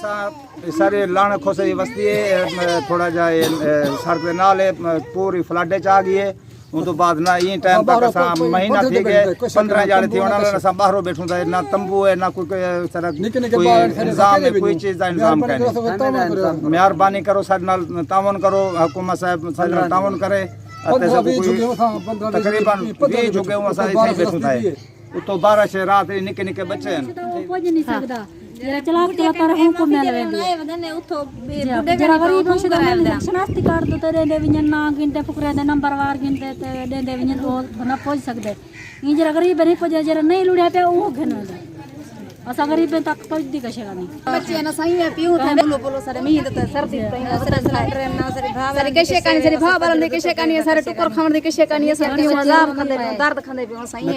सारे लाण खोसे वस्ती है थोड़ा जा सड़क दे नाल पूरी फ्लड च आ गई है। उन तो बाद ना ये टाइम तक असा महीना थी गए 15 जाड़े थी उन्होंने असा बाहरों बैठूं था ना तंबू है ना कोई सड़क कोई इंतजाम है कोई चीज का इंतजाम करने मेहरबानी करो साडे नाल तावन करो हुकूमत साहब साडे नाल तावन करे तकरीबन 20 जुगे असा इथे बैठूं था उतो 12 से रात निके निके बच्चे हैं जरा चला रहे को मिल वेंदी उठो जरा गरीब हम से शनाख्ती कार्ड तो दे विन ना गिनते फुकरे दे नंबर वार गिनते दे विन तो ना पहुंच सकते ये जरा गरीब नहीं पहुंच जरा नहीं लुड़िया पे वो घन असा गरीब तक पहुंच दी कशेगा नहीं बच्चे ना सही है पियो थे बोलो सर मी तो सर्दी सर ट्रेन ना सर भाव सर कशे भाव बल ने कशे कानी सर टुकर खावन दे कशे कानी सर की मजाब खंदे दर्द खंदे पे सही है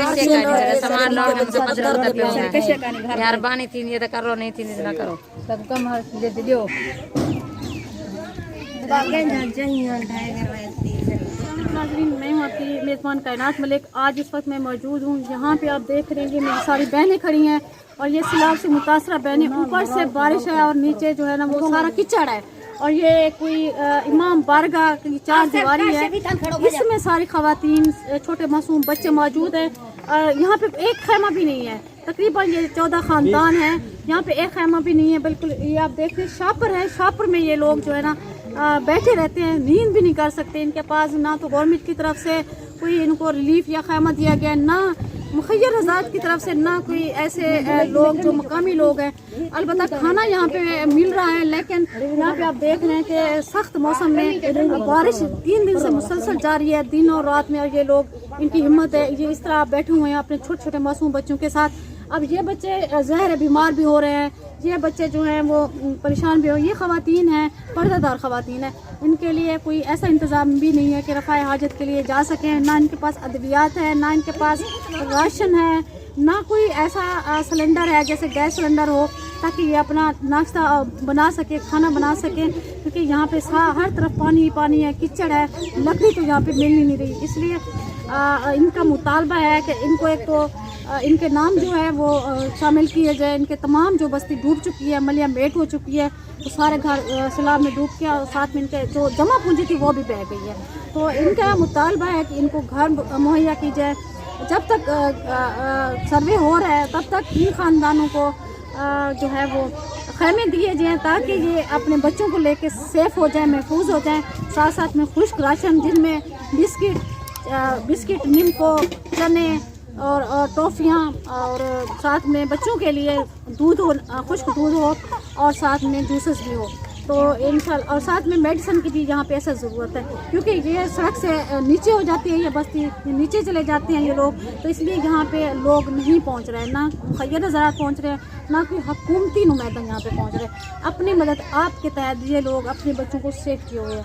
कशे कानी सामान लाने से पजर पे कशे कानी यार बानी थी ये तो करो नहीं थी ना करो सब कम दे दियो बागे ना चाहिए ढाई नाज़रीन मैं हूँ आपकी मेज़बान कायनात मलिक। आज इस वक्त मैं मौजूद हूँ यहाँ पे आप देख रहे हैं कि मेरी सारी बहनें खड़ी हैं और ये सैलाब से मुतासरा बहनें ऊपर से बारिश है और नीचे जो है ना वो सारा कीचड़ है और ये कोई इमाम बारगाह की चार दीवारी है। इसमें सारी खवातीन छोटे मासूम बच्चे मौजूद हैं। यहाँ पे एक खैमा भी नहीं है। तकरीबन ये 14 ख़ानदान है। यहाँ पे एक खैमा भी नहीं है। बिल्कुल ये आप देख रहे हैं शापर है। शापर में ये लोग जो है ना बैठे रहते हैं, नींद भी नहीं कर सकते। इनके पास ना तो गवर्नमेंट की तरफ से कोई इनको रिलीफ या खैमा दिया गया, ना मुखैर हज़ात की तरफ से, ना कोई ऐसे लोग जो मकामी लोग हैं। अलबत्ता खाना यहाँ पे मिल रहा है, लेकिन यहाँ पे आप देख रहे हैं कि सख्त मौसम में बारिश 3 दिन से मुसलसल जारी है, दिन और रात में। और ये लोग इनकी हिम्मत है, ये इस तरह बैठे हुए हैं अपने छोटे छोटे मासूम बच्चों के साथ। अब ये बच्चे ज़हर बीमार भी हो रहे हैं, ये बच्चे जो हैं वो परेशान भी हो। ये ख़वातीन हैं, पर्दादार ख़वातीन हैं, इनके लिए कोई ऐसा इंतज़ाम भी नहीं है कि रफ़ाए हाजत के लिए जा सकें। ना इनके पास अद्वियात है, ना इनके पास राशन है, ना कोई ऐसा सिलेंडर है जैसे गैस सिलेंडर हो ताकि ये अपना नाश्ता बना सके, खाना बना सके। क्योंकि यहाँ पे हर तरफ पानी ही पानी है, कीचड़ है, लकड़ी तो यहाँ पे मिल ही नहीं रही। इसलिए इनका मुतालबा है कि इनको एक तो इनके नाम जो है वो शामिल किए जाए। इनके तमाम जो बस्ती डूब चुकी है, मलिया मेट हो चुकी है, तो सारे घर सैलाब में डूब के और साथ में इनके जो जमा पूंजी थी वो भी बह गई है। तो इनका मुतालबा है कि इनको घर मुहैया की जाए। जब तक सर्वे हो रहा है तब तक इन ख़ानदानों को जो है वो खैमे दिए जाएँ ताकि ये अपने बच्चों को लेके सेफ़ हो जाए, महफूज हो जाए। साथ साथ में खुश्क राशन जिनमें बिस्किट, नीमको, चने और टॉफ़ियाँ और साथ में बच्चों के लिए दूध हो, खुश्क दूध हो और साथ में जूसेस भी हो। तो इंशाल्लाह और साथ में मेडिसिन की भी यहाँ पे ऐसा ज़रूरत है क्योंकि ये सड़क से नीचे हो जाती है, ये बस्ती नीचे चले जाते हैं ये लोग। तो इसलिए यहाँ पे लोग नहीं पहुँच रहे हैं, ना मुखैर ज़रात पहुँच रहे हैं, ना कोई हुकूमती नुमाइंदा यहाँ पे पहुँच रहे हैं। अपनी मदद आपके तहत ये लोग अपने बच्चों को सेफ किए हुए हैं।